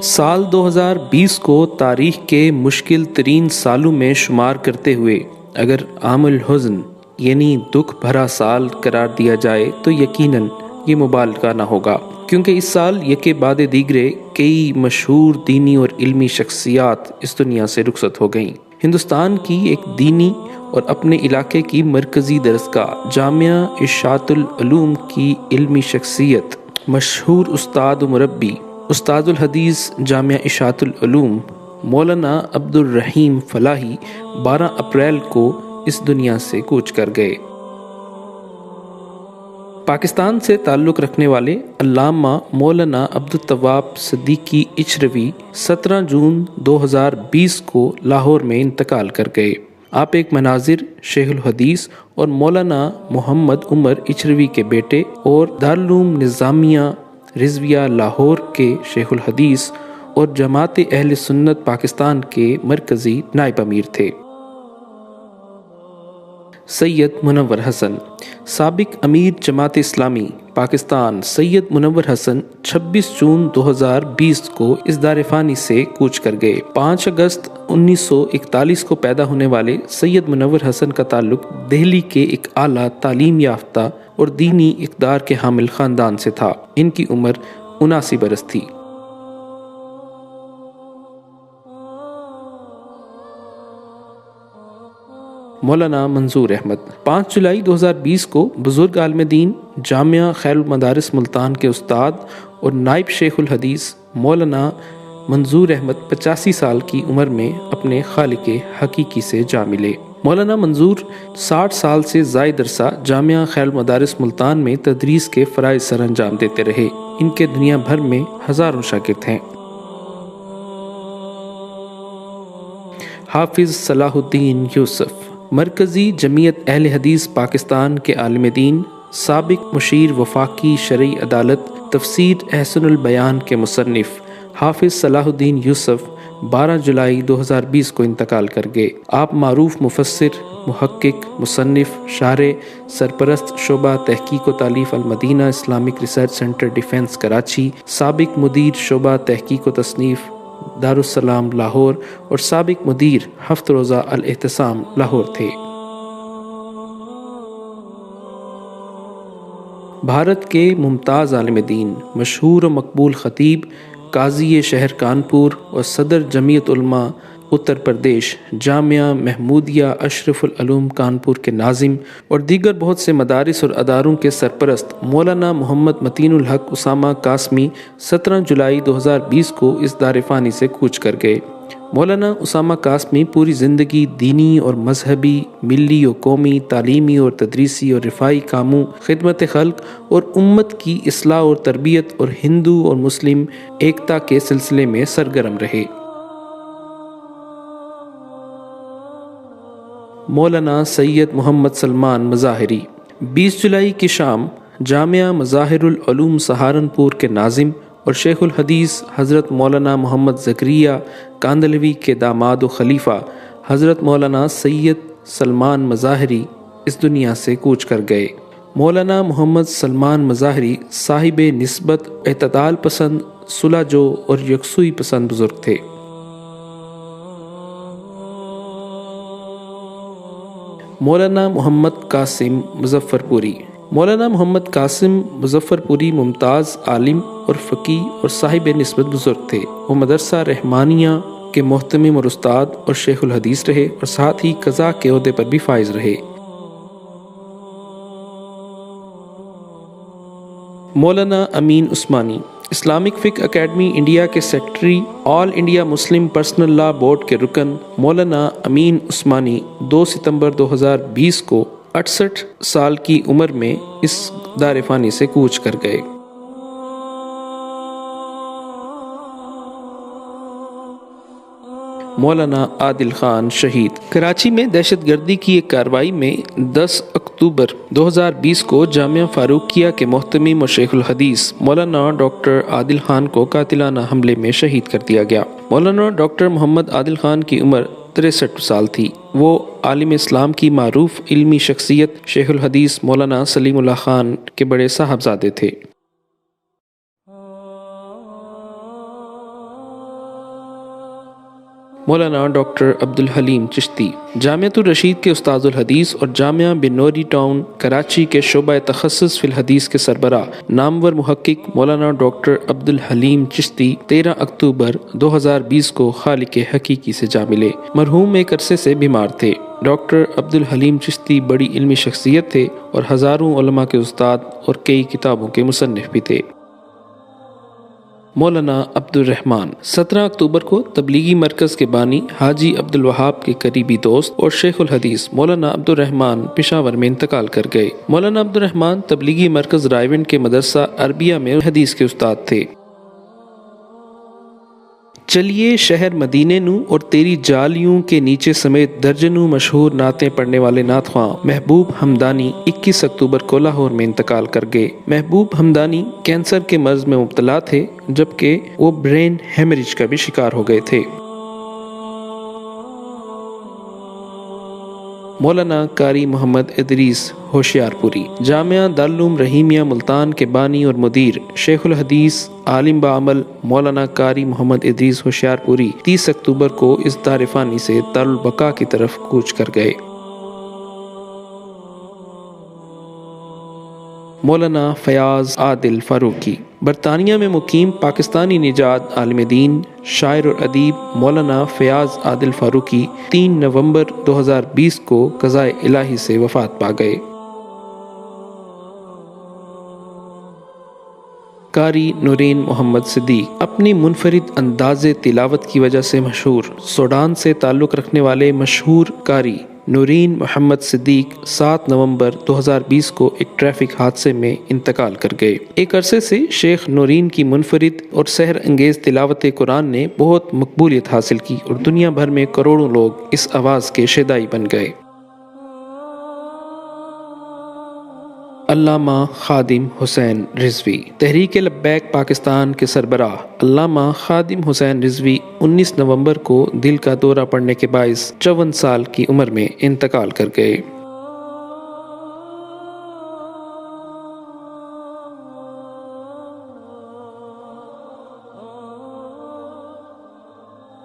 سال 2020 کو تاریخ کے مشکل ترین سالوں میں شمار کرتے ہوئے اگر عام الحزن یعنی دکھ بھرا سال قرار دیا جائے تو یقیناً یہ مبالغہ نہ ہوگا، کیونکہ اس سال یکے بعد دیگرے کئی مشہور دینی اور علمی شخصیات اس دنیا سے رخصت ہو گئیں۔ ہندوستان کی ایک دینی اور اپنے علاقے کی مرکزی درسگاہ جامعہ اشاعت العلوم کی علمی شخصیت، مشہور استاد و مربی استاد الحدیث جامعہ اشاعت العلوم مولانا عبد الرحیم فلاحی 12 اپریل کو اس دنیا سے کوچ کر گئے۔ پاکستان سے تعلق رکھنے والے علامہ مولانا عبد التواب صدیقی اچھروی 17 جون 2020 کو لاہور میں انتقال کر گئے۔ آپ ایک مناظر، شیخ الحدیث اور مولانا محمد عمر اچھروی کے بیٹے اور دارالعلوم نظامیہ رضویہ لاہور کے شیخ الحدیث اور جماعت اہل سنت پاکستان کے مرکزی نائب امیر تھے۔ سید منور حسن، سابق امیر جماعت اسلامی پاکستان سید منور حسن 26 جون 2020 کو اس دار فانی سے کوچ کر گئے۔ 5 اگست 1941 کو پیدا ہونے والے سید منور حسن کا تعلق دہلی کے ایک اعلیٰ تعلیم یافتہ اور دینی اقدار کے حامل خاندان سے تھا۔ ان کی عمر 79 برس تھی۔ مولانا منظور احمد، 5 جولائی 2020 کو بزرگ عالم دین جامعہ خیر المدارس ملتان کے استاد اور نائب شیخ الحدیث مولانا منظور احمد 85 سال کی عمر میں اپنے خالق حقیقی سے جا ملے۔ مولانا منظور 60 سال سے زائد عرصہ جامعہ خیر المدارس ملتان میں تدریس کے فرائض سر انجام دیتے رہے۔ ان کے دنیا بھر میں ہزاروں شاگرد ہیں۔ حافظ صلاح الدین یوسف، مرکزی جمعیت اہل حدیث پاکستان کے عالم دین، سابق مشیر وفاقی شرعی عدالت تفسیر احسن البیان کے مصنف حافظ صلاح الدین یوسف 12 جولائی 2020 کو انتقال کر گئے۔ آپ معروف مفسر، محقق، مصنف، شارح، سرپرست شعبہ تحقیق و تالیف المدینہ Islamic research centre defence Karachi, سابق مدیر شعبہ تحقیق و تصنیف دارالسلام لاہور اور سابق مدیر ہفت روزہ الاعتصام لاہور تھے۔ بھارت کے ممتاز عالم دین، مشہور و مقبول خطیب، قاضی شہر کانپور اور صدر جمعیت علماء اتر پردیش جامعہ محمودیہ اشرف العلوم کانپور کے ناظم اور دیگر بہت سے مدارس اور اداروں کے سرپرست مولانا محمد متین الحق اسامہ قاسمی 17 جولائی 2020 کو اس دار فانی سے کوچ کر گئے۔ مولانا اسامہ قاسمی پوری زندگی دینی اور مذہبی، ملی و قومی، تعلیمی اور تدریسی اور رفاعی کاموں، خدمت خلق اور امت کی اصلاح اور تربیت اور ہندو اور مسلم ایکتا کے سلسلے میں سرگرم رہے۔ مولانا سید محمد سلمان مظاہری، 20 جولائی کی شام جامعہ مظاہر العلوم سہارنپور کے ناظم اور شیخ الحدیث حضرت مولانا محمد زکریا کاندھلوی کے داماد و خلیفہ حضرت مولانا سید سلمان مظاہری اس دنیا سے کوچ کر گئے۔ مولانا محمد سلمان مظاہری صاحب نسبت، اعتدال پسند، صلح جو اور یکسوئی پسند بزرگ تھے۔ مولانا محمد قاسم مظفر پوری، مولانا محمد قاسم مظفر پوری ممتاز عالم اور فقیہ اور صاحب نسبت بزرگ تھے۔ وہ مدرسہ رحمانیہ کے محتمم اور استاد اور شیخ الحدیث رہے اور ساتھ ہی قضاء کے عہدے پر بھی فائز رہے۔ مولانا امین عثمانی، اسلامک فقہ اکیڈمی انڈیا کے سیکرٹری، آل انڈیا مسلم پرسنل لا بورڈ کے رکن مولانا امین عثمانی 2 ستمبر 2020 کو 68 سال کی عمر میں اس دار فانی سے کوچ کر گئے۔ مولانا عادل خان شہید، کراچی میں دہشت گردی کی ایک کارروائی میں 10 اکتوبر 2020 کو جامعہ فاروقیہ کے محتمم اور شیخ الحدیث مولانا ڈاکٹر عادل خان کو قاتلانہ حملے میں شہید کر دیا گیا۔ مولانا ڈاکٹر محمد عادل خان کی عمر 63 سال تھی۔ وہ عالم اسلام کی معروف علمی شخصیت شیخ الحدیث مولانا سلیم اللہ خان کے بڑے صاحبزادے تھے۔ مولانا ڈاکٹر عبدالحلیم چشتی جامعۃ الرشید کے استاذ الحدیث اور جامعہ بنوری ٹاؤن کراچی کے شعبہ تخصص فی الحدیث کے سربراہ نامور محقق مولانا ڈاکٹر عبدالحلیم چشتی 13 اکتوبر 2020 کو خالق حقیقی سے جا ملے۔ مرحوم ایک عرصے سے بیمار تھے۔ ڈاکٹر عبدالحلیم چشتی بڑی علمی شخصیت تھے اور ہزاروں علماء کے استاد اور کئی کتابوں کے مصنف بھی تھے۔ مولانا عبد الرحمن 17 اکتوبر کو تبلیغی مرکز کے بانی حاجی عبد الوہاب کے قریبی دوست اور شیخ الحدیث مولانا عبد الرحمن پشاور میں انتقال کر گئے۔ مولانا عبد الرحمن تبلیغی مرکز رائیونڈ کے مدرسہ عربیہ میں حدیث کے استاد تھے۔ چلیے شہر مدینے نو اور تیری جالیوں کے نیچے سمیت درجنوں مشہور نعتیں پڑھنے والے نعت خواں محبوب حمدانی 21 اکتوبر کو لاہور میں انتقال کر گئے۔ محبوب حمدانی کینسر کے مرض میں مبتلا تھے، جبکہ وہ برین ہیمریج کا بھی شکار ہو گئے تھے۔ مولانا قاری محمد ادریس ہوشیار پوری جامعہ دارالعلوم رحیمیہ ملتان کے بانی اور مدیر شیخ الحدیث عالم بعمل مولانا قاری محمد ادریس ہوشیار پوری 30 اکتوبر کو اس دار فانی سے دارالبقاء کی طرف کوچ کر گئے۔ مولانا فیاض عادل فاروقی برطانیہ میں مقیم پاکستانی نژاد عالم دین شاعر اور ادیب مولانا فیاض عادل فاروقی 3 نومبر 2020 کو قضائے الہی سے وفات پا گئے۔ قاری نورین محمد صدیق اپنی منفرد انداز تلاوت کی وجہ سے مشہور، سوڈان سے تعلق رکھنے والے مشہور قاری نورین محمد صدیق 7 نومبر 2020 کو ایک ٹریفک حادثے میں انتقال کر گئے۔ ایک عرصے سے شیخ نورین کی منفرد اور سحر انگیز تلاوت قرآن نے بہت مقبولیت حاصل کی اور دنیا بھر میں کروڑوں لوگ اس آواز کے شیدائی بن گئے۔ علامہ خادم حسین رضوی تحریک لبیک پاکستان کے سربراہ علامہ خادم حسین رضوی 19 نومبر کو دل کا دورہ پڑنے کے باعث 54 سال کی عمر میں انتقال کر گئے۔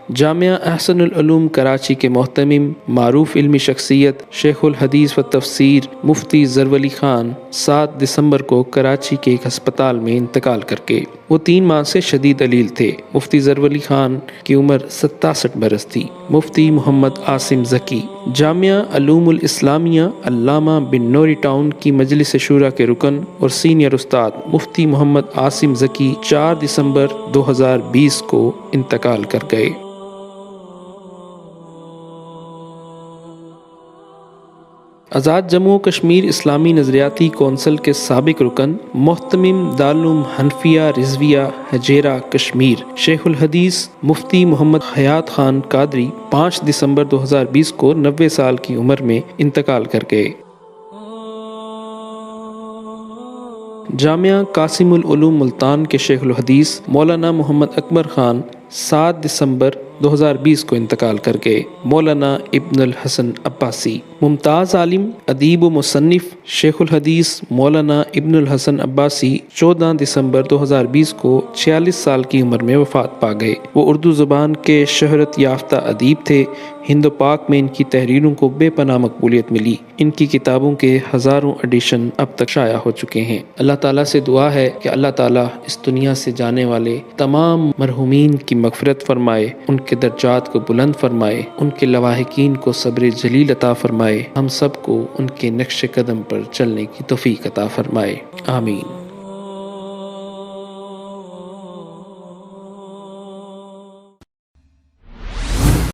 جامعہ احسن العلوم کراچی کے محتمم معروف علمی شخصیت شیخ الحدیث و تفسیر مفتی ظفر علی خان 7 دسمبر کو کراچی کے ایک ہسپتال میں انتقال کر گئے۔ وہ 3 ماہ سے شدید علیل تھے۔ مفتی ظفر علی خان کی عمر 67 برس تھی۔ مفتی محمد عاصم ذکی جامعہ علوم الاسلامیہ علامہ بنوری ٹاؤن کی مجلس شورا کے رکن اور سینئر استاد مفتی محمد عاصم ذکی 4 دسمبر 2020 کو انتقال کر گئے۔ آزاد جموں کشمیر اسلامی نظریاتی کونسل کے سابق رکن محتمم دارالعلوم حنفیہ رضویہ حجیرہ کشمیر شیخ الحدیث مفتی محمد حیات خان قادری 5 دسمبر 2020 کو 90 سال کی عمر میں انتقال کر گئے۔ جامعہ قاسم العلوم ملتان کے شیخ الحدیث مولانا محمد اکبر خان 7 دسمبر 2020 کو انتقال کر گئے۔ مولانا ابن الحسن عباسی ممتاز عالم ادیب و مصنف شیخ الحدیث مولانا ابن الحسن عباسی 14 دسمبر 2020 کو 46 سال کی عمر میں وفات پا گئے۔ وہ اردو زبان کے شہرت یافتہ ادیب تھے۔ ہند و پاک میں ان کی تحریروں کو بے پناہ مقبولیت ملی۔ ان کی کتابوں کے ہزاروں ایڈیشن اب تک شائع ہو چکے ہیں۔ اللہ تعالیٰ سے دعا ہے کہ اللہ تعالیٰ اس دنیا سے جانے والے تمام مرحومین کی مغفرت فرمائے، ان کے درجات کو بلند فرمائے، ان کے لواحقین کو صبر جلیل عطا فرمائے، ہم سب کو ان کے نقش قدم پر چلنے کی توفیق عطا فرمائے، آمین۔